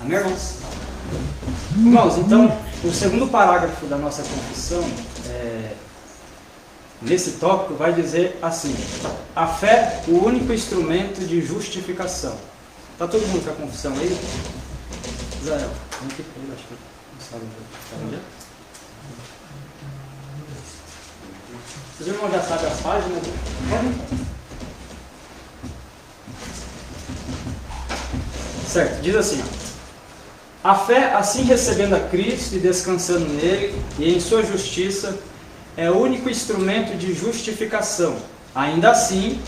Amém, irmãos? Irmãos, então, o segundo parágrafo da nossa confissão, nesse tópico, vai dizer assim: a fé, o único instrumento de justificação. Está todo mundo com a confissão aí? Israel, vamos aqui, acho que não sabe onde é. Os irmãos já sabem as páginas? Certo, diz assim, ó: a fé, assim recebendo a Cristo e descansando nele e em sua justiça, é o único instrumento de justificação. Ainda assim,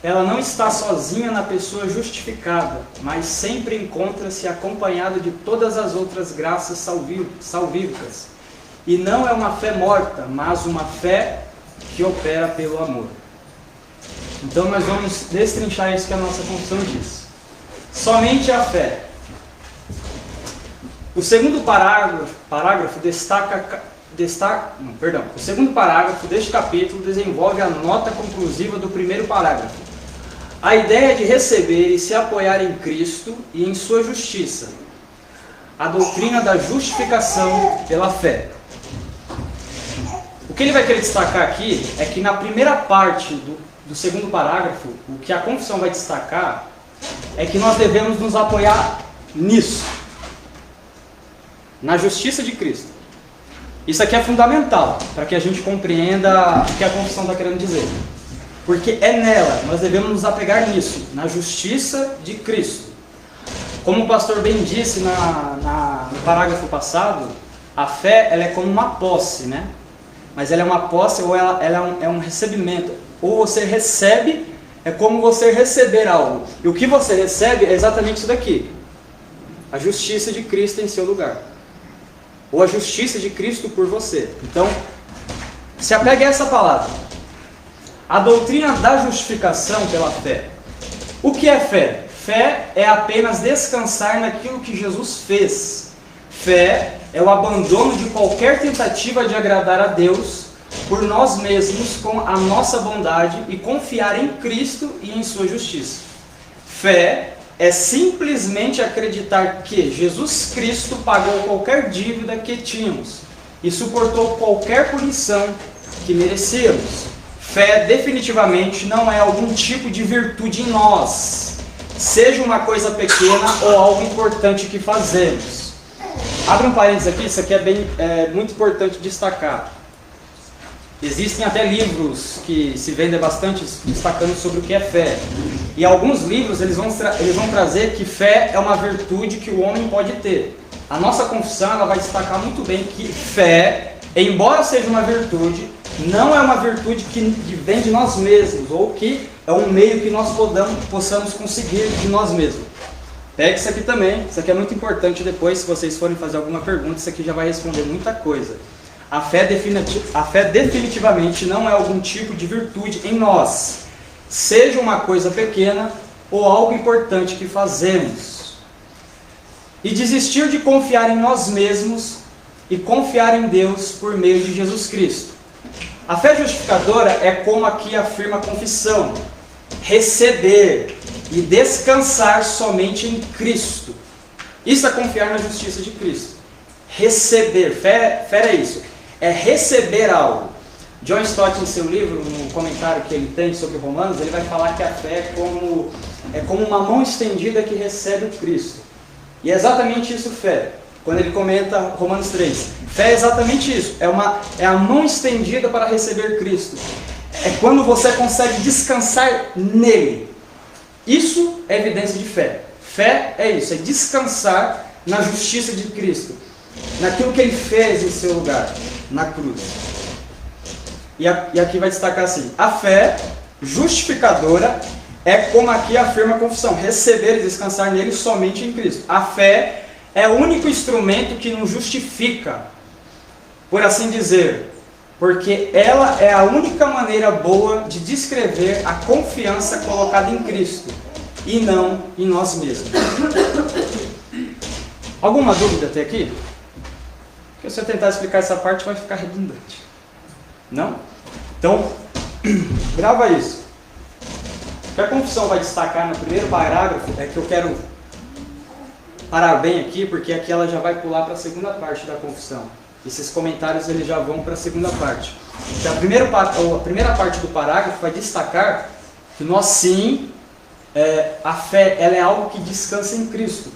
ela não está sozinha na pessoa justificada, mas sempre encontra-se acompanhada de todas as outras graças salvíficas. E não é uma fé morta, mas uma fé que opera pelo amor. Então nós vamos destrinchar isso que a nossa confissão diz. Somente a fé. O segundo parágrafo o segundo parágrafo deste capítulo desenvolve a nota conclusiva do primeiro parágrafo. A ideia de receber e se apoiar em Cristo e em sua justiça. A doutrina da justificação pela fé. O que ele vai querer destacar aqui é que na primeira parte do segundo parágrafo, o que a confissão vai destacar é que nós devemos nos apoiar nisso, na justiça de Cristo. Isso aqui é fundamental para que a gente compreenda o que a confissão está querendo dizer. Porque é nela, nós devemos nos apegar nisso, na justiça de Cristo. Como o pastor bem disse no parágrafo passado, a fé ela é como uma posse, né? Mas ela é uma posse ou ela é um recebimento. Ou você recebe, é como você receber algo. E o que você recebe é exatamente isso daqui: a justiça de Cristo em seu lugar. Ou a justiça de Cristo por você. Então, se apegue a essa palavra. A doutrina da justificação pela fé. O que é fé? Fé é apenas descansar naquilo que Jesus fez. Fé é o abandono de qualquer tentativa de agradar a Deus por nós mesmos com a nossa bondade e confiar em Cristo e em sua justiça. Fé é simplesmente acreditar que Jesus Cristo pagou qualquer dívida que tínhamos e suportou qualquer punição que merecíamos. Fé definitivamente não é algum tipo de virtude em nós, seja uma coisa pequena ou algo importante que fazemos. Abre um parênteses aqui, isso aqui é muito importante destacar. Existem até livros que se vendem bastante destacando sobre o que é fé. E alguns livros eles vão trazer que fé é uma virtude que o homem pode ter. A nossa confissão ela vai destacar muito bem que fé, embora seja uma virtude, não é uma virtude que vem de nós mesmos, ou que é um meio que nós possamos conseguir de nós mesmos. Pegue isso aqui também, isso aqui é muito importante depois, se vocês forem fazer alguma pergunta, isso aqui já vai responder muita coisa. A fé definitivamente não é algum tipo de virtude em nós, seja uma coisa pequena ou algo importante que fazemos. E desistir de confiar em nós mesmos e confiar em Deus por meio de Jesus Cristo. A fé justificadora é como aqui afirma a confissão: receber e descansar somente em Cristo. Isso é confiar na justiça de Cristo. Receber, fé é isso, é receber algo. John Stott, em seu livro, no comentário que ele tem sobre Romanos, ele vai falar que a fé é como uma mão estendida que recebe o Cristo. E é exatamente isso fé. Quando ele comenta Romanos 3, fé é exatamente isso, é a mão estendida para receber Cristo. É quando você consegue descansar nele. Isso é evidência de fé. Fé é isso, é descansar na justiça de Cristo, naquilo que ele fez em seu lugar, na cruz. E aqui vai destacar assim: a fé justificadora é como aqui afirma a confissão, receber e descansar nele somente em Cristo. A fé é o único instrumento que nos justifica, por assim dizer, porque ela é a única maneira boa de descrever a confiança colocada em Cristo, e não em nós mesmos. Alguma dúvida até aqui? Porque se eu tentar explicar essa parte vai ficar redundante. Não? Então, grava isso. O que a confissão vai destacar no primeiro parágrafo é que eu quero parar bem aqui, porque aqui ela já vai pular para a segunda parte da confissão. Esses comentários eles já vão para a segunda parte. Então, a primeira parte do parágrafo vai destacar que nós sim, a fé ela é algo que descansa em Cristo.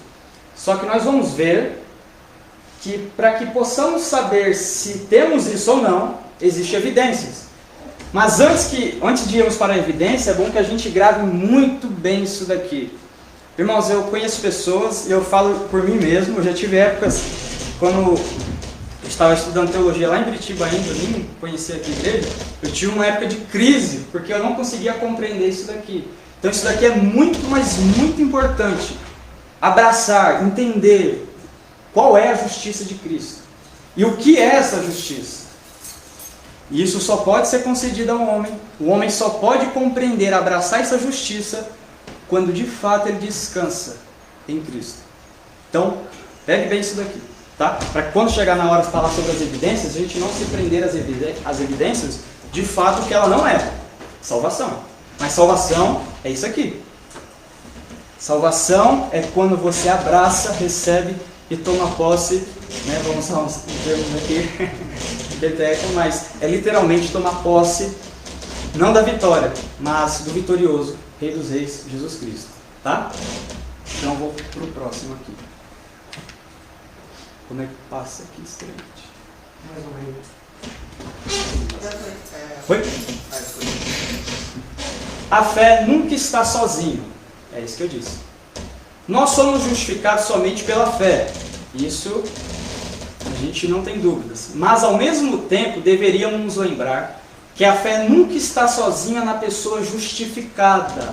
Só que nós vamos ver que para que possamos saber se temos isso ou não, existem evidências. Mas antes de irmos para a evidência, é bom que a gente grave muito bem isso daqui. Irmãos, eu conheço pessoas, e eu falo por mim mesmo, eu já tive épocas, quando eu estava estudando teologia lá em Biritiba ainda, nem conhecia aqui a igreja, eu tive uma época de crise, porque eu não conseguia compreender isso daqui. Então isso daqui é muito, mas muito importante. Abraçar, entender qual é a justiça de Cristo. E o que é essa justiça? E isso só pode ser concedido ao homem. O homem só pode compreender, abraçar essa justiça quando de fato ele descansa em Cristo. Então, pegue bem isso daqui, tá? Para que quando chegar na hora de falar sobre as evidências, a gente não se prender às evidências de fato que ela não é salvação. Mas salvação é isso aqui. Salvação é quando você abraça, recebe e toma posse, né? Vamos usar uns termos aqui, mas é literalmente tomar posse, não da vitória, mas do vitorioso, Rei dos Reis, Jesus Cristo. Tá? Então vou para o próximo aqui. Como é que passa aqui extremamente? Mais ou menos. Foi? A fé nunca está sozinha. É isso que eu disse. Nós somos justificados somente pela fé. Isso a gente não tem dúvidas. Mas ao mesmo tempo deveríamos nos lembrar que a fé nunca está sozinha na pessoa justificada.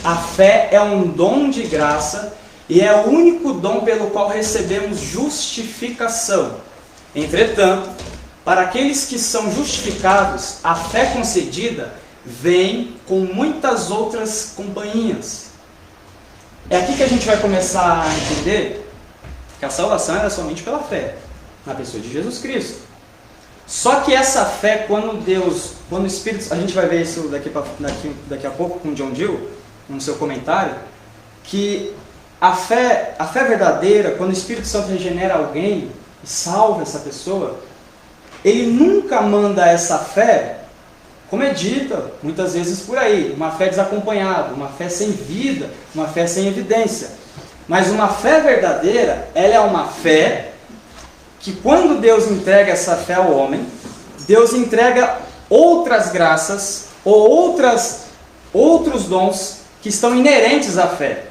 A fé é um dom de graça e é o único dom pelo qual recebemos justificação. Entretanto, para aqueles que são justificados, a fé concedida vem com muitas outras companhias. É aqui que a gente vai começar a entender que a salvação é somente pela fé, na pessoa de Jesus Cristo. Só que essa fé, quando o Espírito, a gente vai ver isso daqui a pouco com John Gill, no seu comentário, que a fé verdadeira, quando o Espírito Santo regenera alguém e salva essa pessoa, ele nunca manda essa fé, como é dita muitas vezes por aí, uma fé desacompanhada, uma fé sem vida, uma fé sem evidência. Mas uma fé verdadeira, ela é uma fé que quando Deus entrega essa fé ao homem, Deus entrega outras graças ou outros dons que estão inerentes à fé.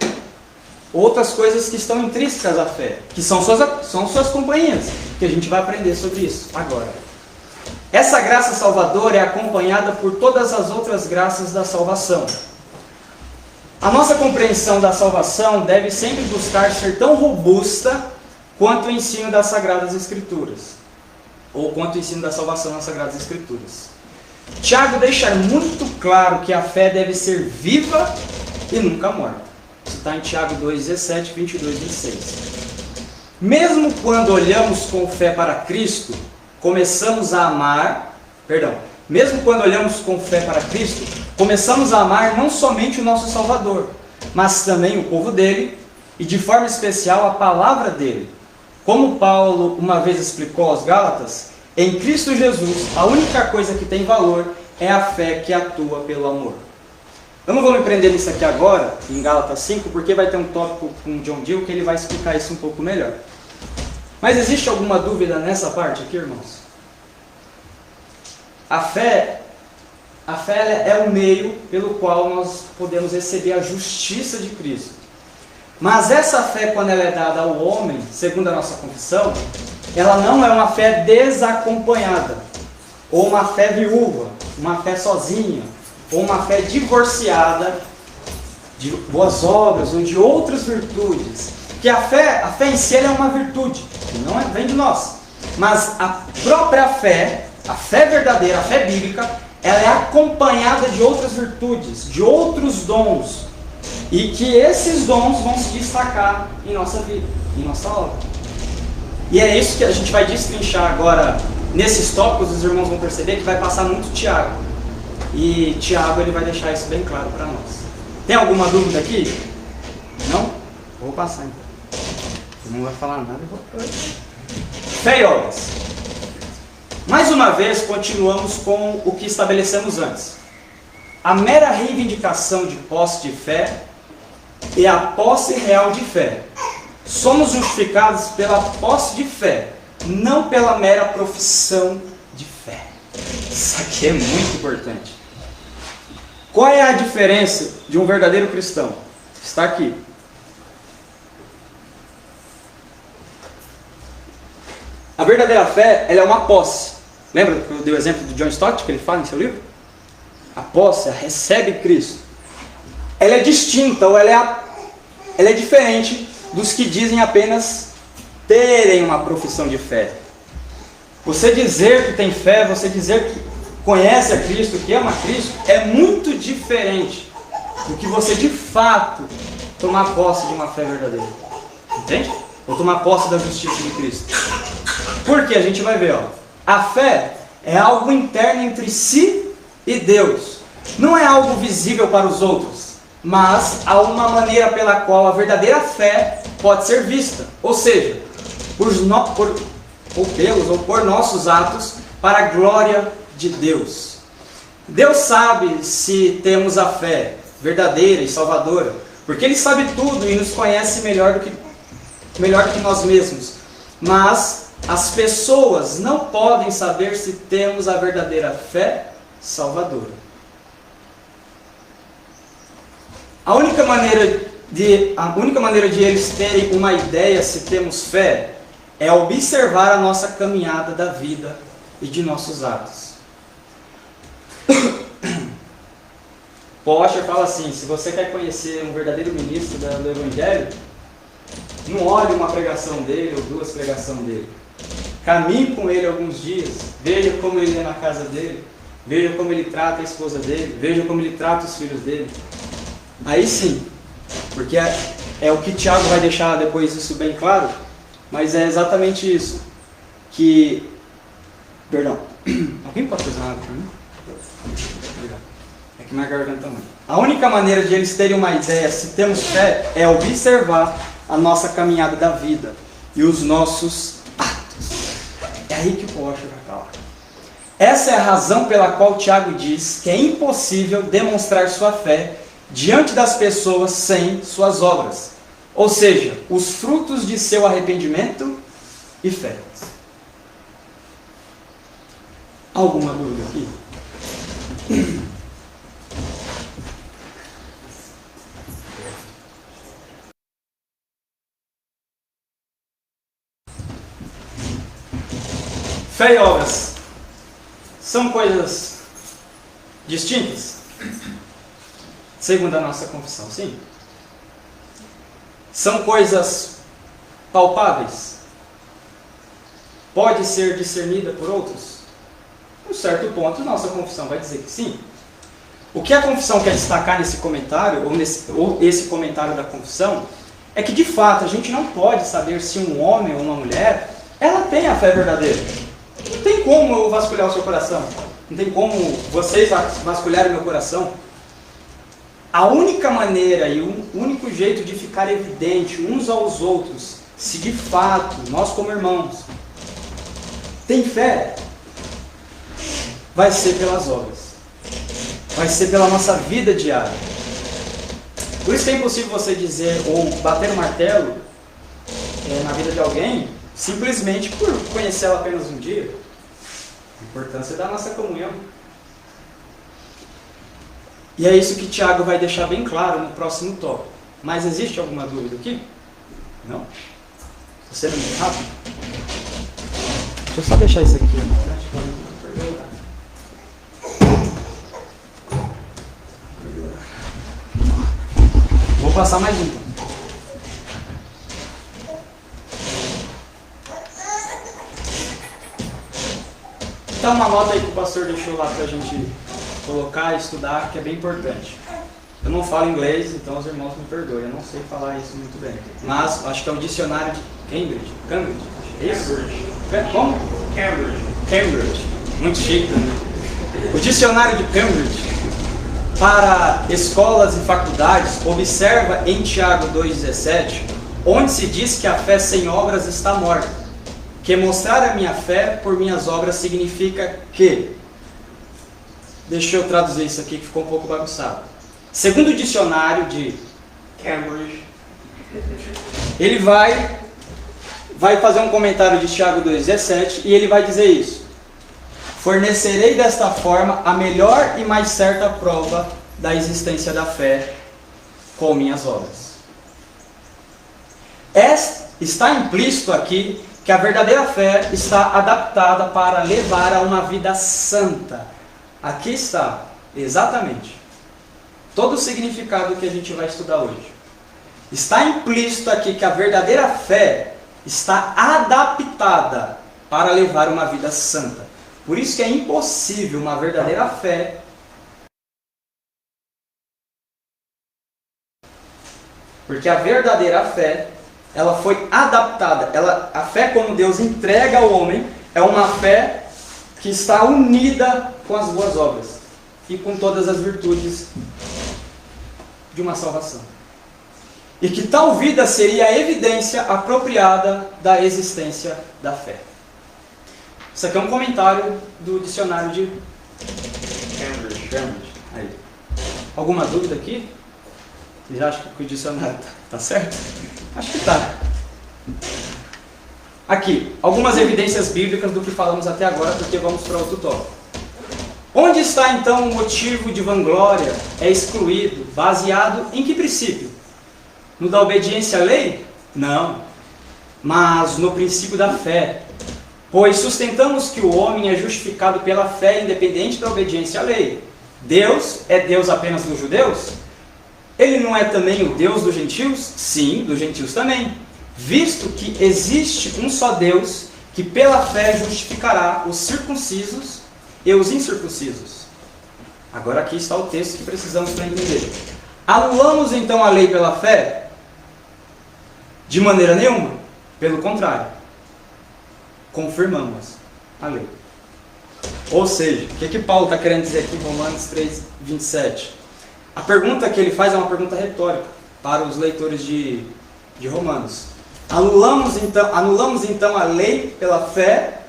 Outras coisas que estão intrínsecas à fé, que são suas companhias, que a gente vai aprender sobre isso agora. Essa graça salvadora é acompanhada por todas as outras graças da salvação. A nossa compreensão da salvação deve sempre buscar ser tão robusta quanto o ensino das Sagradas Escrituras, ou quanto o ensino da salvação nas Sagradas Escrituras. Tiago deixa muito claro que a fé deve ser viva e nunca morta. Isso está em Tiago 2,17, 22 e 26. Mesmo quando olhamos com fé para Cristo, começamos a amar não somente o nosso Salvador, mas também o povo dele e de forma especial a palavra dele. Como Paulo uma vez explicou aos Gálatas, em Cristo Jesus a única coisa que tem valor é a fé que atua pelo amor. Eu não vou me prender nisso aqui agora, em Gálatas 5, porque vai ter um tópico com John Gill que ele vai explicar isso um pouco melhor. Mas existe alguma dúvida nessa parte aqui, irmãos? A fé é o meio pelo qual nós podemos receber a justiça de Cristo. Mas essa fé, quando ela é dada ao homem, segundo a nossa confissão, ela não é uma fé desacompanhada, ou uma fé viúva, uma fé sozinha, ou uma fé divorciada de boas obras ou de outras virtudes. Porque a fé em si ela é uma virtude, que não vem de nós. Mas a própria fé, a fé verdadeira, a fé bíblica, ela é acompanhada de outras virtudes, de outros dons. E que esses dons vão se destacar em nossa vida, em nossa obra. E é isso que a gente vai destrinchar agora. Nesses tópicos, os irmãos vão perceber que vai passar muito Tiago. E Tiago ele vai deixar isso bem claro para nós. Tem alguma dúvida aqui? Não? Vou passar então. Não vai falar nada. Fé e obras. Mais uma vez, continuamos com o que estabelecemos antes. A mera reivindicação de posse de fé e a posse real de fé. Somos justificados pela posse de fé, não pela mera profissão de fé. Isso aqui é muito importante. Qual é a diferença de um verdadeiro cristão? Está aqui. A verdadeira fé, ela é uma posse. Lembra que eu dei o exemplo do John Stott, que ele fala em seu livro? A posse, ela recebe Cristo. Ela é distinta, ou ela é diferente dos que dizem apenas terem uma profissão de fé. Você dizer que tem fé, você dizer que conhece a Cristo, que ama a Cristo, é muito diferente do que você de fato tomar posse de uma fé verdadeira. Entende? Ou tomar posse da justiça de Cristo. Porque a gente vai ver, ó, a fé é algo interno entre si e Deus. Não é algo visível para os outros, mas há uma maneira pela qual a verdadeira fé pode ser vista. Ou seja, por nossos atos para a glória de Deus. Deus sabe se temos a fé verdadeira e salvadora, porque Ele sabe tudo e nos conhece melhor do que nós mesmos. Mas as pessoas não podem saber se temos a verdadeira fé salvadora. A única maneira de eles terem uma ideia se temos fé é observar a nossa caminhada da vida e de nossos atos. Washer fala assim: se você quer conhecer um verdadeiro ministro do Evangelho, não olhe uma pregação dele ou duas pregações dele. Caminhe com ele alguns dias, veja como ele é na casa dele, veja como ele trata a esposa dele, veja como ele trata os filhos dele. Aí sim, porque é o que Tiago vai deixar depois isso bem claro, mas é exatamente isso. Perdão, alguém pode fazer nada para mim? Obrigado. É que minha garganta não. A única maneira de eles terem uma ideia se temos fé é observar a nossa caminhada da vida e os nossos atos. É aí que o Washer vai falar. Essa é a razão pela qual Tiago diz que é impossível demonstrar sua fé diante das pessoas sem suas obras, ou seja, os frutos de seu arrependimento e fé. Alguma dúvida aqui? Fé e obras são coisas distintas? Segundo a nossa confissão, sim. São coisas palpáveis? Pode ser discernida por outros? Em um certo ponto, nossa confissão vai dizer que sim. O que a confissão quer destacar nesse comentário, ou esse comentário da confissão, é que de fato a gente não pode saber se um homem ou uma mulher, ela tem a fé verdadeira. Não tem como eu vasculhar o seu coração. Não tem como vocês vasculharem o meu coração. A única maneira e o único jeito de ficar evidente uns aos outros, se de fato nós como irmãos tem fé, vai ser pelas obras. Vai ser pela nossa vida diária. Por isso que é impossível você dizer ou bater o martelo na vida de alguém simplesmente por conhecê-la apenas um dia. A importância da nossa comunhão. E é isso que Tiago vai deixar bem claro no próximo tópico. Mas existe alguma dúvida aqui? Não? Você não é rápido? Deixa eu só deixar isso aqui. Vou passar mais um. Então uma nota aí que o pastor deixou lá pra gente colocar e estudar, que é bem importante. Eu não falo inglês, então os irmãos me perdoem, eu não sei falar isso muito bem. Mas acho que é o dicionário de Cambridge. É isso? Como? Cambridge. Muito chique, né? O dicionário de Cambridge para escolas e faculdades observa em Tiago 2,17 onde se diz que a fé sem obras está morta. Que mostrar a minha fé por minhas obras significa que... Deixa eu traduzir isso aqui que ficou um pouco bagunçado. Segundo o dicionário de Cambridge, ele vai fazer um comentário de Tiago 2,17 e ele vai dizer isso. Fornecerei desta forma a melhor e mais certa prova da existência da fé com minhas obras. Está implícito aqui que a verdadeira fé está adaptada para levar a uma vida santa. Aqui está, exatamente, todo o significado que a gente vai estudar hoje. Está implícito aqui que a verdadeira fé está adaptada para levar uma vida santa. Por isso que é impossível uma verdadeira fé porque a verdadeira fé, ela foi adaptada. A fé como Deus entrega ao homem é uma fé que está unida com as boas obras e com todas as virtudes de uma salvação. E que tal vida seria a evidência apropriada da existência da fé. Isso aqui é um comentário do dicionário de Cambridge. Aí. Alguma dúvida aqui? Vocês acham que o dicionário está certo? Acho que está. Aqui, algumas evidências bíblicas do que falamos até agora, porque vamos para outro tópico. Onde está então o motivo de vanglória? É excluído, baseado em que princípio? No da obediência à lei? Não. Mas no princípio da fé. Pois sustentamos que o homem é justificado pela fé independente da obediência à lei. Deus é Deus apenas dos judeus? Ele não é também o Deus dos gentios? Sim, dos gentios também. Visto que existe um só Deus, que pela fé justificará os circuncisos e os incircuncisos. Agora aqui está o texto que precisamos para entender. Anulamos então a lei pela fé? De maneira nenhuma. Pelo contrário. Confirmamos a lei. Ou seja, o que Paulo está querendo dizer aqui em Romanos 3, 27? A pergunta que ele faz é uma pergunta retórica para os leitores de Romanos. Anulamos então a lei pela fé.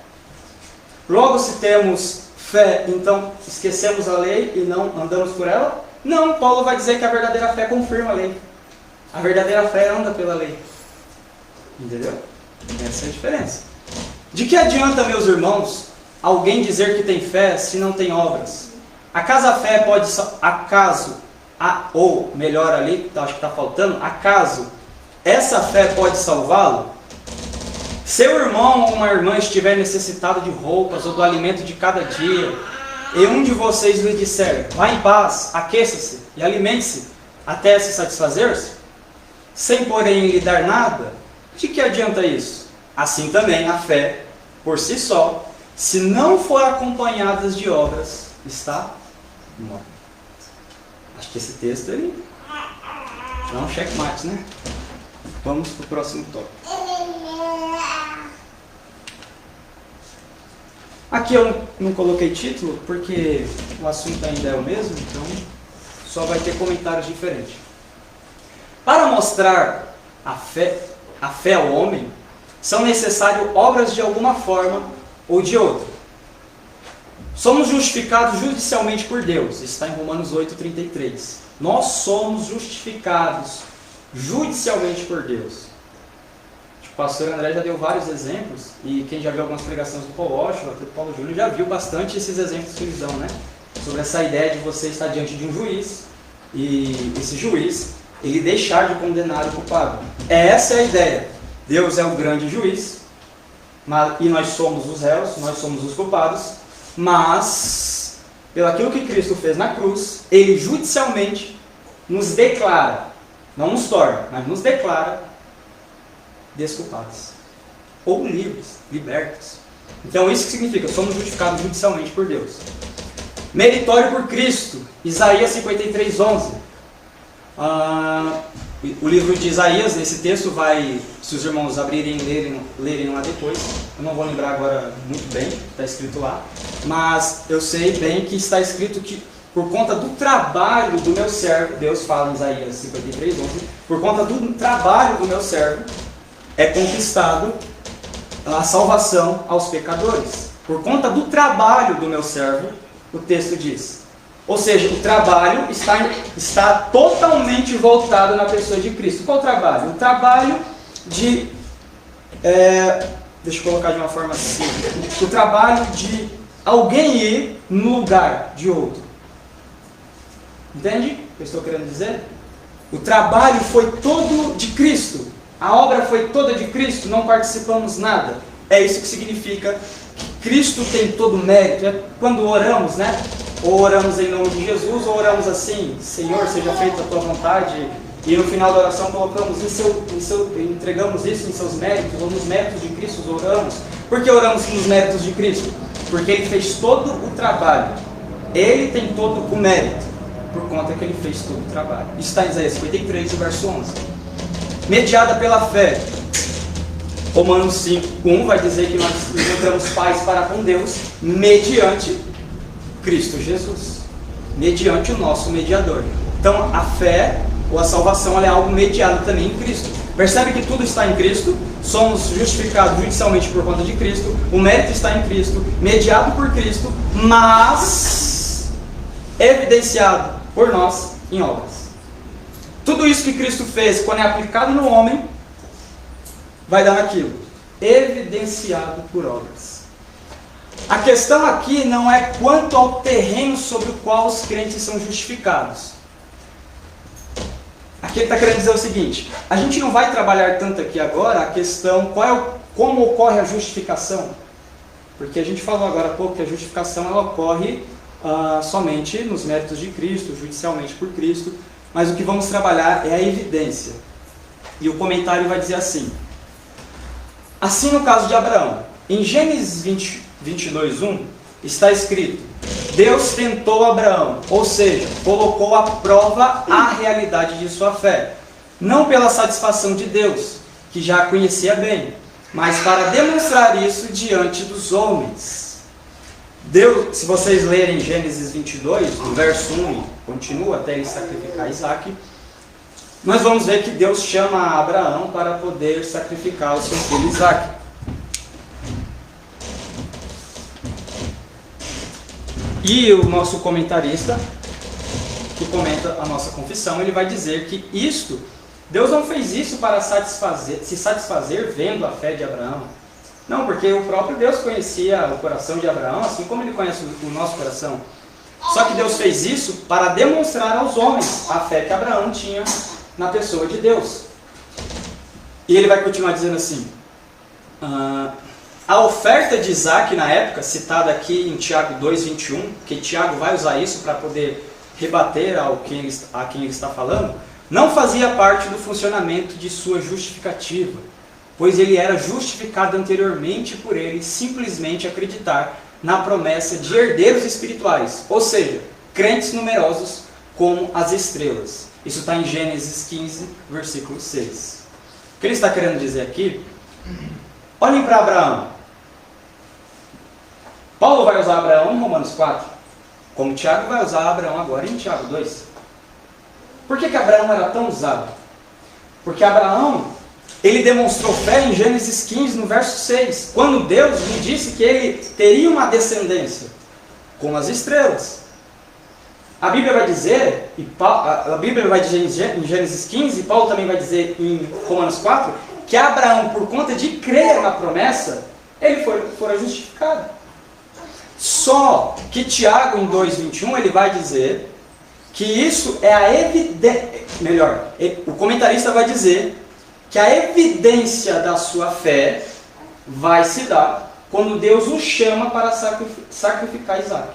Logo, se temos fé, então esquecemos a lei e não andamos por ela? Não, Paulo vai dizer que a verdadeira fé confirma a lei. A verdadeira fé anda pela lei. Entendeu? Essa é a diferença. De que adianta, meus irmãos, alguém dizer que tem fé se não tem obras? Acaso a fé pode... ou melhor ali, acho que está faltando, acaso essa fé pode salvá-lo? Seu irmão ou uma irmã estiver necessitado de roupas ou do alimento de cada dia, e um de vocês lhe disser, vá em paz, aqueça-se e alimente-se até se satisfazer-se, sem porém lhe dar nada, de que adianta isso? Assim também a fé, por si só, se não for acompanhada de obras, está morta. Acho que esse texto ele dá um checkmate, né? Vamos para o próximo tópico. Aqui eu não coloquei título, porque o assunto ainda é o mesmo, então só vai ter comentários diferentes. Para mostrar a fé ao homem, são necessárias obras de alguma forma ou de outra. Somos justificados judicialmente por Deus, está em Romanos 8,33. Nós somos justificados judicialmente por Deus. O pastor André já deu vários exemplos, e quem já viu algumas pregações do Paul Washer, do Paulo Júnior, já viu bastante esses exemplos que eles dão, né? Sobre essa ideia de você estar diante de um juiz, e esse juiz, ele deixar de condenar o culpado. Essa é a ideia. Deus é o grande juiz, e nós somos os réus, nós somos os culpados, mas, pelo aquilo que Cristo fez na cruz, Ele judicialmente nos declara, não nos torna, mas nos declara desculpados, ou livres, libertos. Então isso que significa, somos justificados judicialmente por Deus. Meritório por Cristo, Isaías 53:11. O livro de Isaías, nesse texto, se os irmãos abrirem e lerem lá depois, eu não vou lembrar agora muito bem, está escrito lá, mas eu sei bem que está escrito que por conta do trabalho do meu servo, Deus fala em Isaías 53:11, por conta do trabalho do meu servo, é conquistado a salvação aos pecadores. Por conta do trabalho do meu servo, o texto diz. Ou seja, o trabalho está totalmente voltado na pessoa de Cristo. Qual trabalho? O trabalho de... deixa eu colocar de uma forma simples. O trabalho de alguém ir no lugar de outro. Entende o que eu estou querendo dizer? O trabalho foi todo de Cristo. A obra foi toda de Cristo, não participamos nada. É isso que significa que Cristo tem todo o mérito. É quando oramos, né? Ou oramos em nome de Jesus, ou oramos assim, Senhor, seja feita a tua vontade, e no final da oração colocamos entregamos isso em seus méritos, ou nos méritos de Cristo oramos. Por que oramos nos méritos de Cristo? Porque Ele fez todo o trabalho. Ele tem todo o mérito, por conta que Ele fez todo o trabalho. Isso está em Isaías 53, verso 11. Mediada pela fé. Romanos 5:1 vai dizer que nós encontramos paz para com Deus mediante Cristo Jesus, mediante o nosso mediador. Então a fé ou a salvação é algo mediado também em Cristo. Percebe que tudo está em Cristo, somos justificados judicialmente por conta de Cristo, o mérito está em Cristo, mediado por Cristo, mas evidenciado por nós em obras. Tudo isso que Cristo fez, quando é aplicado no homem, vai dar naquilo, evidenciado por obras. A questão aqui não é quanto ao terreno sobre o qual os crentes são justificados. Aqui ele está querendo dizer o seguinte: a gente não vai trabalhar tanto aqui agora a questão como ocorre a justificação. Porque a gente falou agora há pouco que a justificação ela ocorre somente nos méritos de Cristo, judicialmente por Cristo. Mas o que vamos trabalhar é a evidência. E o comentário vai dizer assim: assim no caso de Abraão, em Gênesis 22:1 está escrito: Deus tentou Abraão, ou seja, colocou à prova a realidade de sua fé, não pela satisfação de Deus, que já a conhecia bem, mas para demonstrar isso diante dos homens. Deus, se vocês lerem Gênesis 22, do verso 1, continua até ele sacrificar Isaac, nós vamos ver que Deus chama Abraão para poder sacrificar o seu filho Isaac. E o nosso comentarista, que comenta a nossa confissão, ele vai dizer que Deus não fez isso para se satisfazer vendo a fé de Abraão. Não, porque o próprio Deus conhecia o coração de Abraão, assim como Ele conhece o nosso coração. Só que Deus fez isso para demonstrar aos homens a fé que Abraão tinha na pessoa de Deus. E ele vai continuar dizendo assim: a oferta de Isaac na época, citada aqui em Tiago 2:21, que Tiago vai usar isso para poder rebater a quem ele está falando, não fazia parte do funcionamento de sua justificativa, pois ele era justificado anteriormente por ele simplesmente acreditar na promessa de herdeiros espirituais, ou seja, crentes numerosos como as estrelas. Isso está em Gênesis 15, versículo 6. O que ele está querendo dizer aqui? Olhem para Abraão. Paulo vai usar Abraão em Romanos 4, como Tiago vai usar Abraão agora em Tiago 2. Por que Abraão era tão usado? Porque Abraão, ele demonstrou fé em Gênesis 15, no verso 6, quando Deus lhe disse que ele teria uma descendência, como as estrelas. A Bíblia vai dizer, em Gênesis 15, e Paulo também vai dizer em Romanos 4, que Abraão, por conta de crer na promessa, ele fora justificado. Só que Tiago, em 2:21, ele vai dizer que isso é a evidência, o comentarista vai dizer que a evidência da sua fé vai se dar quando Deus o chama para sacrificar Isaac.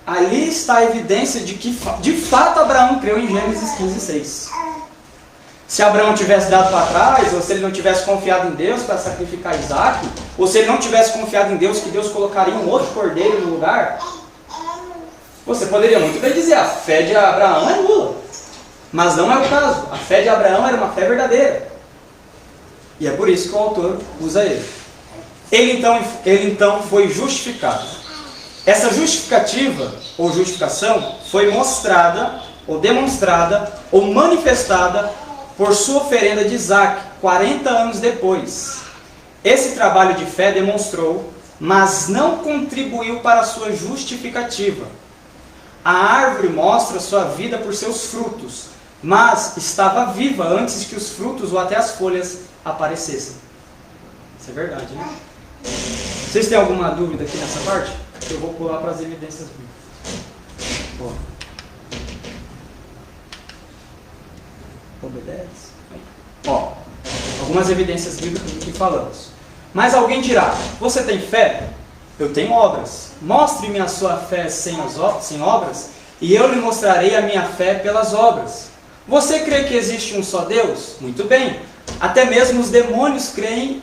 Ali está a evidência de que, de fato, Abraão creu em Gênesis 15:6. Se Abraão tivesse dado para trás, ou se ele não tivesse confiado em Deus para sacrificar Isaac, ou se ele não tivesse confiado em Deus que Deus colocaria um outro cordeiro no lugar, você poderia muito bem dizer, a fé de Abraão é nula. Mas não é o caso. A fé de Abraão era uma fé verdadeira. E é por isso que o autor usa ele. Ele então foi justificado. Essa justificativa, ou justificação, foi mostrada, ou demonstrada, ou manifestada por sua oferenda de Isaac, 40 anos depois. Esse trabalho de fé demonstrou, mas não contribuiu para a sua justificativa. A árvore mostra sua vida por seus frutos, mas estava viva antes que os frutos ou até as folhas aparecessem. Isso é verdade, né? Vocês têm alguma dúvida aqui nessa parte? Eu vou pular para as evidências bíblicas. Obedece? Ó, algumas evidências bíblicas do que falamos. Mas alguém dirá, você tem fé? Eu tenho obras. Mostre-me a sua fé sem obras, e eu lhe mostrarei a minha fé pelas obras. Você crê que existe um só Deus? Muito bem. Até mesmo os demônios creem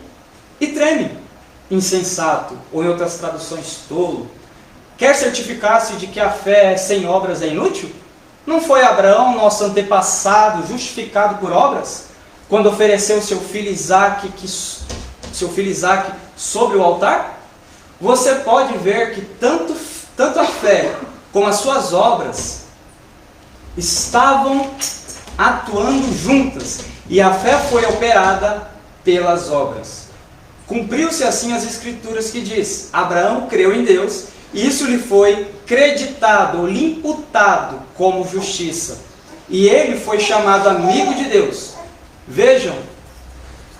e tremem. Insensato, ou em outras traduções, tolo. Quer certificar-se de que a fé sem obras é inútil? Não foi Abraão, nosso antepassado, justificado por obras, quando ofereceu seu filho Isaque sobre o altar? Você pode ver que tanto a fé como as suas obras estavam atuando juntas, e a fé foi operada pelas obras. Cumpriu-se assim as escrituras que diz: Abraão creu em Deus, e isso lhe foi creditado, ou lhe imputado como justiça. E ele foi chamado amigo de Deus. Vejam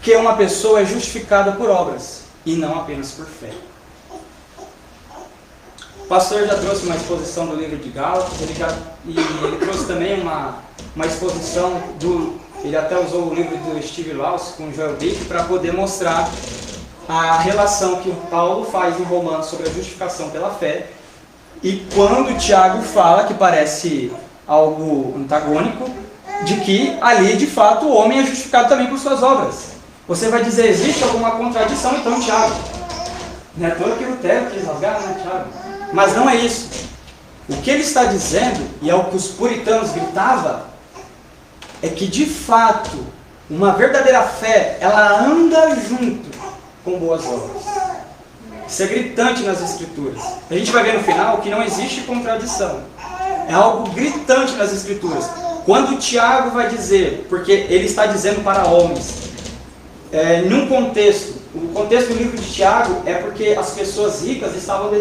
que uma pessoa é justificada por obras, e não apenas por fé. O pastor já trouxe uma exposição do livro de Gálatas, ele trouxe também uma exposição ele até usou o livro do Steve Laws com Joel Bick para poder mostrar a relação que o Paulo faz em Romanos sobre a justificação pela fé, e quando o Tiago fala, que parece algo antagônico, de que ali de fato o homem é justificado também por suas obras. Você vai dizer, existe alguma contradição então, Tiago? Não é todo que Lutero quis rasgar, né, Tiago? Mas não é isso. O que ele está dizendo, e é o que os puritanos gritavam, é que de fato uma verdadeira fé, ela anda junto com boas obras. Isso é gritante nas Escrituras. A gente vai ver no final que não existe contradição. É algo gritante nas Escrituras. Quando o Tiago vai dizer, porque ele está dizendo para homens, num contexto, o contexto do livro de Tiago é porque as pessoas ricas estavam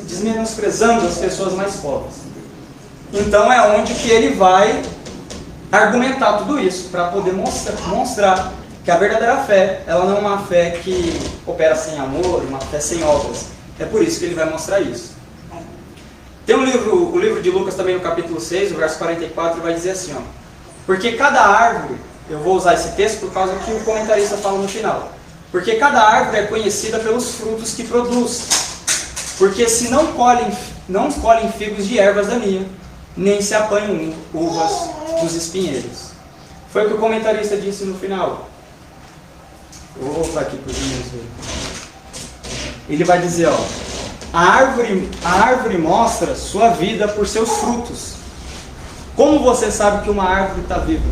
desmenosprezando as pessoas mais pobres. Então é onde que ele vai argumentar tudo isso, para poder mostrar que a verdadeira fé, ela não é uma fé que opera sem amor, uma fé sem obras. É por isso que ele vai mostrar isso. Tem o livro de Lucas também no capítulo 6, o verso 44, vai dizer assim, ó, porque cada árvore, eu vou usar esse texto por causa que o comentarista fala no final, porque cada árvore é conhecida pelos frutos que produz, porque se não colhem figos de ervas daninhas, nem se apanham uvas dos espinheiros. Foi o que o comentarista disse no final. Eu vou voltar aqui para os meninos verem. Ele vai dizer, ó, a árvore mostra sua vida por seus frutos. Como você sabe que uma árvore está viva?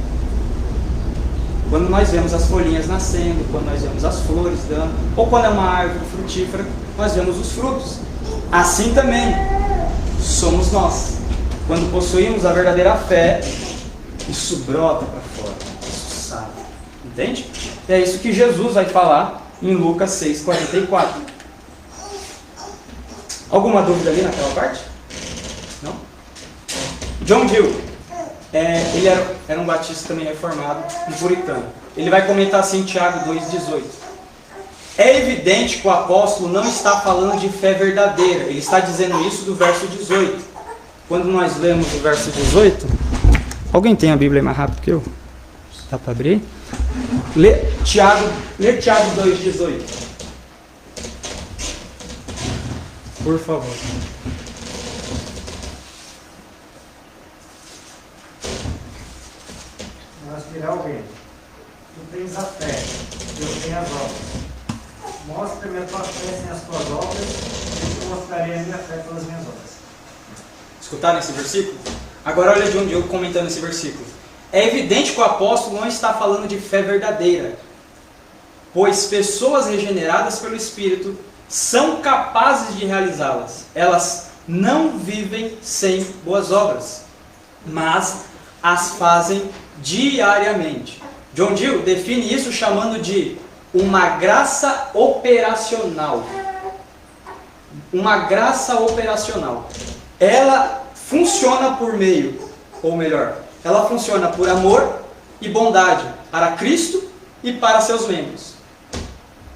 Quando nós vemos as folhinhas nascendo, quando nós vemos as flores dando, ou quando é uma árvore frutífera, nós vemos os frutos. Assim também somos nós. Quando possuímos a verdadeira fé, isso brota para fora, isso sai. Entende? É isso que Jesus vai falar em Lucas 6,44. Alguma dúvida ali naquela parte? Não? John Gill, ele era um batista também reformado, um puritano. Ele vai comentar assim em Tiago 2,18. É evidente que o apóstolo não está falando de fé verdadeira. Ele está dizendo isso do verso 18. Quando nós lemos o verso 18, alguém tem a Bíblia mais rápido que eu? Dá para abrir? Lê Tiago 2,18. Por favor. Mas dirá alguém, tu tens a fé, eu tenho as obras. Mostra-me a tua fé sem as tuas obras, e eu te mostrarei a minha fé pelas minhas obras. Escutaram esse versículo? Agora olha de onde eu comentando esse versículo. É evidente que o apóstolo não está falando de fé verdadeira. pois pessoas regeneradas pelo Espírito são capazes de realizá-las. Elas não vivem sem boas obras, mas as fazem diariamente. John Gill define isso chamando de uma graça operacional. Uma graça operacional. Ela funciona por meio, ou melhor, ela funciona por amor e bondade para Cristo e para seus membros.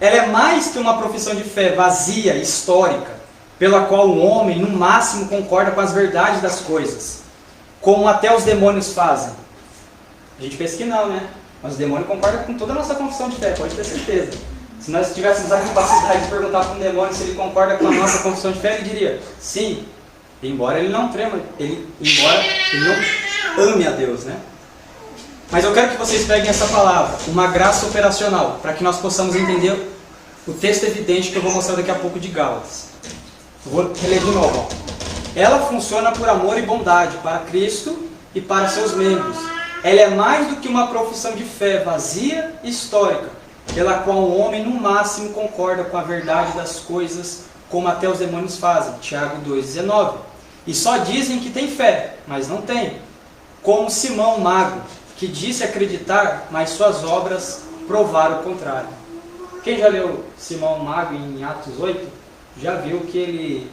Ela é mais que uma profissão de fé vazia, histórica, pela qual o homem, no máximo, concorda com as verdades das coisas, como até os demônios fazem. A gente pensa que não, né? Mas o demônio concorda com toda a nossa confissão de fé, pode ter certeza. Se nós tivéssemos a capacidade de perguntar para um demônio se ele concorda com a nossa confissão de fé, ele diria sim, embora ele não trema, embora ele não ame a Deus, né? Mas eu quero que vocês peguem essa palavra, uma graça operacional, para que nós possamos entender o texto evidente que eu vou mostrar daqui a pouco de Gálatas. Eu vou reler de novo. Ela funciona por amor e bondade para Cristo e para seus membros. Ela é mais do que uma profissão de fé vazia e histórica, pela qual o homem no máximo concorda com a verdade das coisas, como até os demônios fazem. Tiago 2,19. E só dizem que tem fé, mas não tem. Como Simão Mago, que disse acreditar, mas suas obras provaram o contrário. Quem já leu Simão Mago em Atos 8, já viu que ele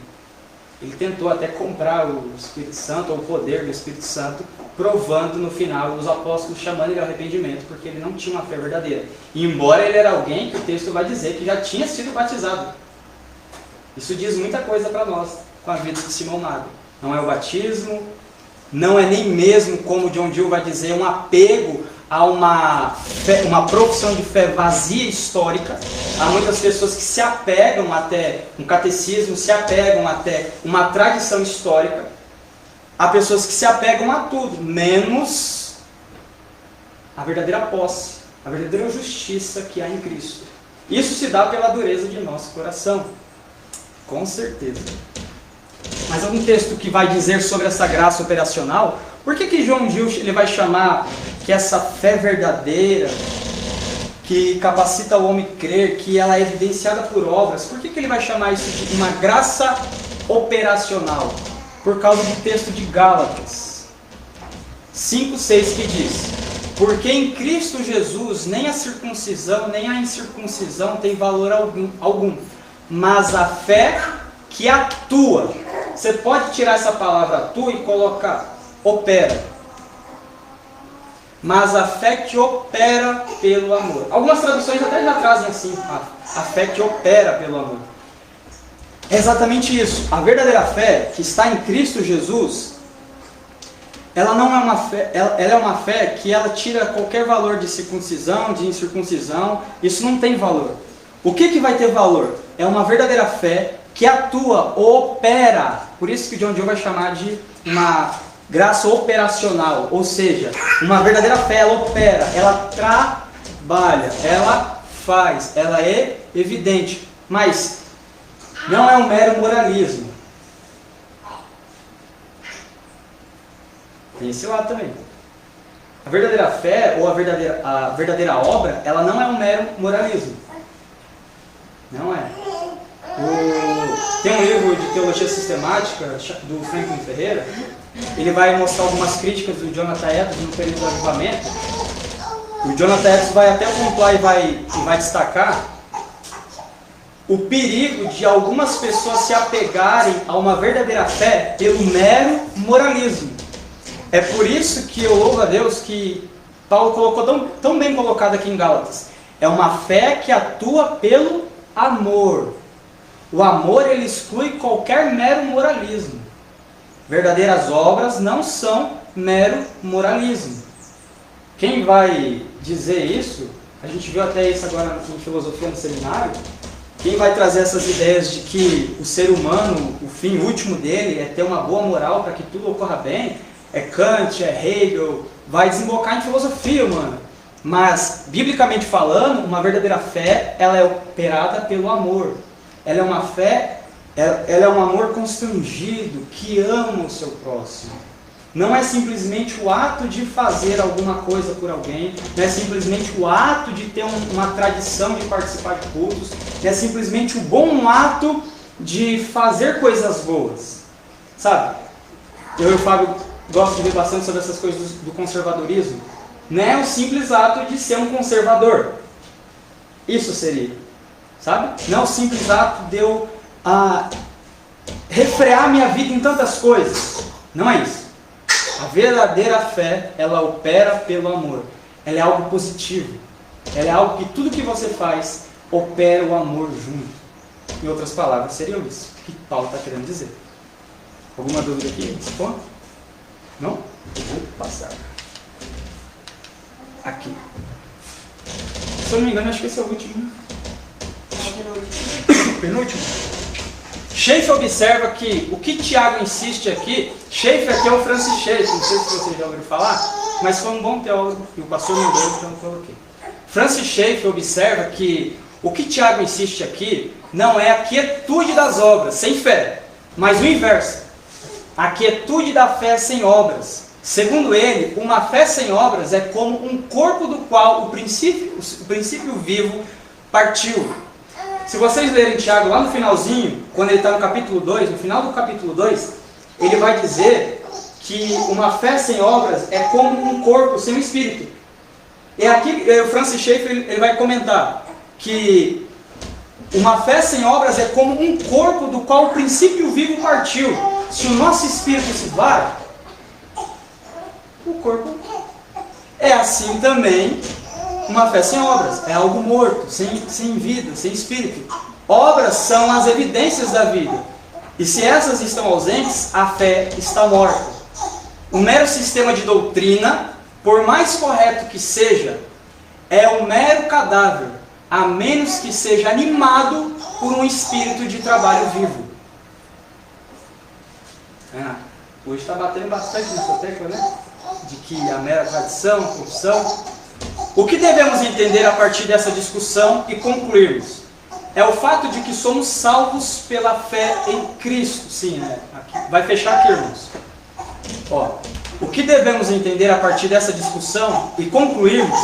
tentou até comprar o Espírito Santo, ou o poder do Espírito Santo, provando no final os apóstolos chamando ele ao arrependimento, porque ele não tinha uma fé verdadeira. E embora ele era alguém que o texto vai dizer que já tinha sido batizado. Isso diz muita coisa para nós com a vida de Simão Mago. Não é o batismo, não é nem mesmo, como John Gill vai dizer, um apego a uma profissão de fé vazia histórica. Há muitas pessoas que se apegam até um catecismo, se apegam até uma tradição histórica. Há pessoas que se apegam a tudo, menos a verdadeira posse, a verdadeira justiça que há em Cristo. Isso se dá pela dureza de nosso coração, com certeza. Mas algum texto que vai dizer sobre essa graça operacional? Por que John Gill ele vai chamar que essa fé verdadeira, que capacita o homem a crer, que ela é evidenciada por obras, por que ele vai chamar isso de uma graça operacional? Por causa do texto de Gálatas 5,6 que diz: porque em Cristo Jesus nem a circuncisão nem a incircuncisão tem valor algum, mas a fé que atua. Você pode tirar essa palavra atua e colocar opera. Mas a fé que opera pelo amor. Algumas traduções até já trazem assim, a fé que opera pelo amor. É exatamente isso. A verdadeira fé que está em Cristo Jesus, ela não é uma fé, ela é uma fé que ela tira qualquer valor de circuncisão, de incircuncisão. Isso não tem valor. O que vai ter valor? É uma verdadeira fé que atua, opera. Por isso que John Gill vai chamar de uma graça operacional, ou seja, uma verdadeira fé, ela opera, ela trabalha, ela faz, ela é evidente, mas não é um mero moralismo. Tem esse lado também. A verdadeira fé, ou a verdadeira obra, ela não é um mero moralismo. Não é. Tem um livro de teologia sistemática do Franklin Ferreira. Ele vai mostrar algumas críticas do Jonathan Edwards no período do avivamento. O Jonathan Edwards vai até pontuar e vai destacar o perigo de algumas pessoas se apegarem a uma verdadeira fé pelo mero moralismo. É por isso que eu louvo a Deus que Paulo colocou tão bem colocado aqui em Gálatas. É uma fé que atua pelo amor. O amor, ele exclui qualquer mero moralismo. Verdadeiras obras não são mero moralismo. Quem vai dizer isso, a gente viu até isso agora em filosofia no seminário, quem vai trazer essas ideias de que o ser humano, o fim último dele é ter uma boa moral para que tudo ocorra bem, é Kant, é Hegel, vai desembocar em filosofia humana. Mas, biblicamente falando, uma verdadeira fé, ela é operada pelo amor. Ela é uma fé, ela é um amor constrangido, que ama o seu próximo. não é simplesmente o ato de fazer alguma coisa por alguém, não é simplesmente o ato de ter uma tradição de participar de cultos, não é simplesmente o bom ato de fazer coisas boas. Sabe? Eu e o Fábio gosto de ver bastante sobre essas coisas do conservadorismo. Não é o simples ato de ser um conservador. Isso seria. Sabe? Não é o simples ato de eu refrear minha vida em tantas coisas. Não é isso. A verdadeira fé, ela opera pelo amor. Ela é algo positivo. Ela é algo que tudo que você faz opera o amor junto. Em outras palavras, seria isso que Paulo está querendo dizer. Alguma dúvida aqui nesse ponto? Não? Vou passar. Aqui. Se eu não me engano, acho que esse é o último. Penúltimo. Schaeffer observa que o que Tiago insiste aqui, Schaeffer aqui é o Francis Schaeffer, não sei se vocês já ouviram falar, mas foi um bom teólogo, e o pastor me deu, então eu coloquei. Francis Schaeffer observa que o que Tiago insiste aqui não é a quietude das obras, sem fé, mas o inverso. A quietude da fé sem obras. Segundo ele, uma fé sem obras é como um corpo do qual o princípio vivo partiu. Se vocês lerem Tiago lá no finalzinho, quando ele está no capítulo 2, no final do capítulo 2, ele vai dizer que uma fé sem obras é como um corpo sem um espírito. E aqui o Francis Schaeffer ele vai comentar que uma fé sem obras é como um corpo do qual o princípio vivo partiu. Se o nosso espírito se vai, o corpo é assim também. Uma fé sem obras é algo morto, sem vida, sem espírito. Obras são as evidências da vida. E se essas estão ausentes, a fé está morta. Um mero sistema de doutrina, por mais correto que seja, é um mero cadáver, a menos que seja animado por um espírito de trabalho vivo. Hoje está batendo bastante nessa tecla, né? De que a mera tradição, corrupção. O que devemos entender a partir dessa discussão e concluirmos? É o fato de que somos salvos pela fé em Cristo. Sim, né? Aqui. Vai fechar aqui, irmãos. O que devemos entender a partir dessa discussão e concluirmos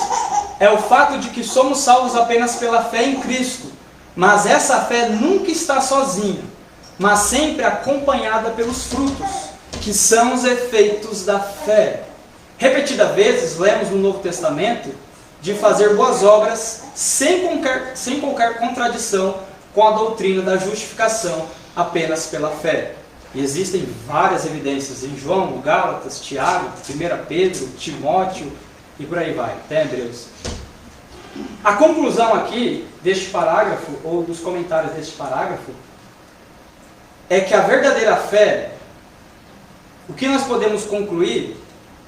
é o fato de que somos salvos apenas pela fé em Cristo. Mas essa fé nunca está sozinha, mas sempre acompanhada pelos frutos, que são os efeitos da fé. Repetidas vezes, lemos no Novo Testamento de fazer boas obras sem qualquer contradição com a doutrina da justificação apenas pela fé. E existem várias evidências em João, Gálatas, Tiago, 1 Pedro, Timóteo e por aí vai, até Hebreus. A conclusão aqui deste parágrafo, ou dos comentários deste parágrafo, é que a verdadeira fé, o que nós podemos concluir,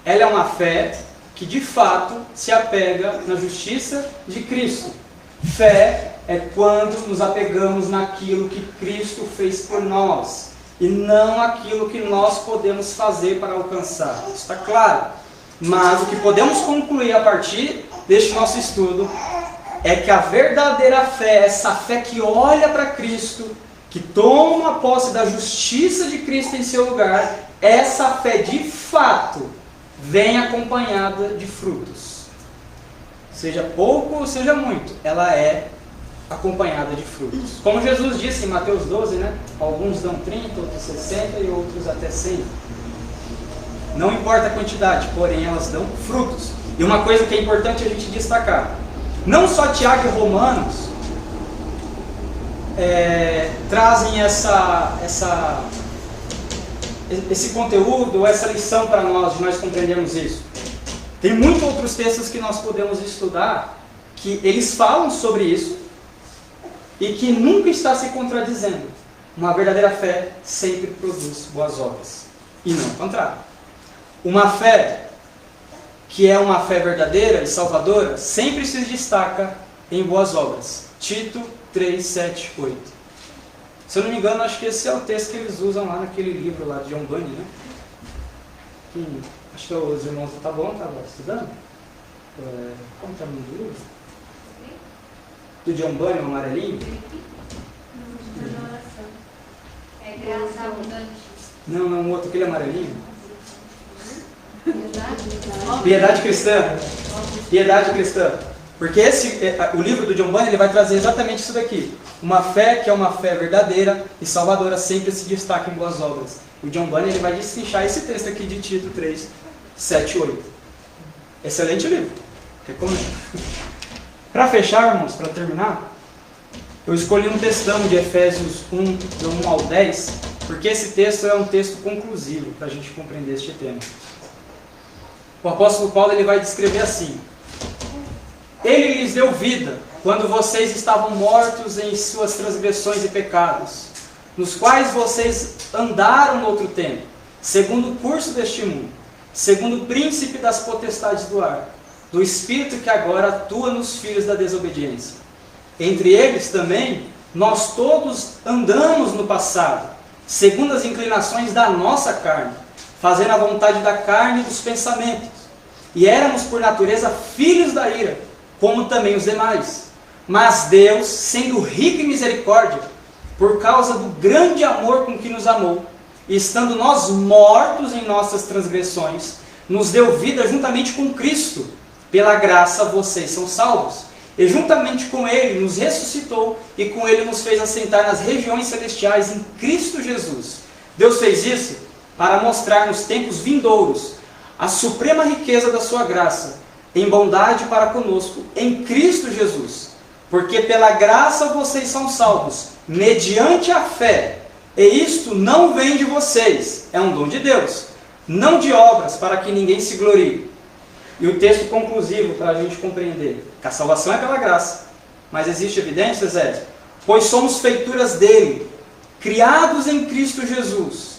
ela é uma fé que de fato se apega na justiça de Cristo. Fé é quando nos apegamos naquilo que Cristo fez por nós e não aquilo que nós podemos fazer para alcançar. Isso está claro. Mas o que podemos concluir a partir deste nosso estudo é que a verdadeira fé, essa fé que olha para Cristo, que toma posse da justiça de Cristo em seu lugar, essa fé de fato vem acompanhada de frutos. Seja pouco ou seja muito, ela é acompanhada de frutos. Como Jesus disse em Mateus 12, né? Alguns dão 30, outros 60 e outros até 100. Não importa a quantidade, porém elas dão frutos. E uma coisa que é importante a gente destacar, não só Tiago e Romanos trazem esse conteúdo, essa lição para nós, de nós compreendermos isso. Tem muitos outros textos que nós podemos estudar, que eles falam sobre isso, e que nunca está se contradizendo. Uma verdadeira fé sempre produz boas obras, e não o contrário. Uma fé que é uma fé verdadeira e salvadora, sempre se destaca em boas obras. Tito 3, 7, 8. Se eu não me engano, acho que esse é o texto que eles usam lá naquele livro lá de John Bunyan, né? Acho que os irmãos do Taboão estavam estudando. Como está o nome do livro? Do John Bunyan, o amarelinho? É graça abundante. Não, o outro, aquele amarelinho. Piedade cristã. Piedade cristã. Porque o livro do John Bunyan ele vai trazer exatamente isso daqui. Uma fé que é uma fé verdadeira e salvadora sempre se destaca em boas obras. O John Bunyan ele vai destrinchar esse texto aqui de Tito 3, 7 e 8. Excelente livro. Recomendo. Para fechar, irmãos, para terminar, eu escolhi um textão de Efésios 1, do 1 ao 10, porque esse texto é um texto conclusivo para a gente compreender este tema. O apóstolo Paulo ele vai descrever assim: Ele lhes deu vida quando vocês estavam mortos em suas transgressões e pecados, nos quais vocês andaram no outro tempo, segundo o curso deste mundo, segundo o príncipe das potestades do ar, do espírito que agora atua nos filhos da desobediência. Entre eles também, nós todos andamos no passado, segundo as inclinações da nossa carne, fazendo a vontade da carne e dos pensamentos. E éramos por natureza filhos da ira, como também os demais. Mas Deus, sendo rico em misericórdia, por causa do grande amor com que nos amou, e estando nós mortos em nossas transgressões, nos deu vida juntamente com Cristo. Pela graça vocês são salvos. E juntamente com Ele nos ressuscitou e com Ele nos fez assentar nas regiões celestiais em Cristo Jesus. Deus fez isso para mostrar nos tempos vindouros a suprema riqueza da sua graça, em bondade para conosco, em Cristo Jesus. Porque pela graça vocês são salvos, mediante a fé. E isto não vem de vocês, é um dom de Deus, não de obras, para que ninguém se glorie. E o texto conclusivo para a gente compreender, que a salvação é pela graça, mas existe evidência, Zé? Pois somos feituras dele, criados em Cristo Jesus,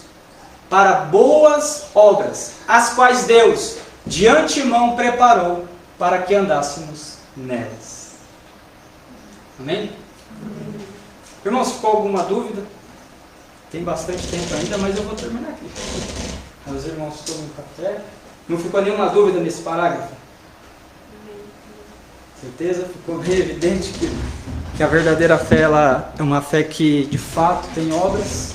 para boas obras, as quais Deus de antemão preparou para que andássemos nelas. Amém? Irmãos, ficou alguma dúvida? Tem bastante tempo ainda, mas eu vou terminar aqui. Os irmãos tomam café. Não ficou nenhuma dúvida nesse parágrafo? Certeza? Ficou bem evidente que a verdadeira fé ela é uma fé que de fato tem obras.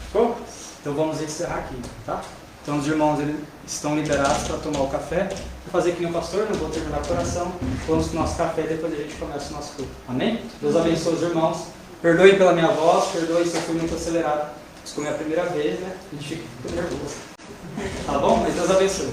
Ficou? Então vamos encerrar aqui, tá? Então os irmãos eles estão liberados para tomar o café. Vou fazer que nem o pastor, não vou terminar a oração. Vamos para o nosso café e depois a gente começa o nosso culto. Amém? Deus abençoe os irmãos. Perdoem pela minha voz, perdoem se eu fui muito acelerado. Isso foi a minha primeira vez, né? A gente fica nervoso. Tá bom? Mas Deus abençoe.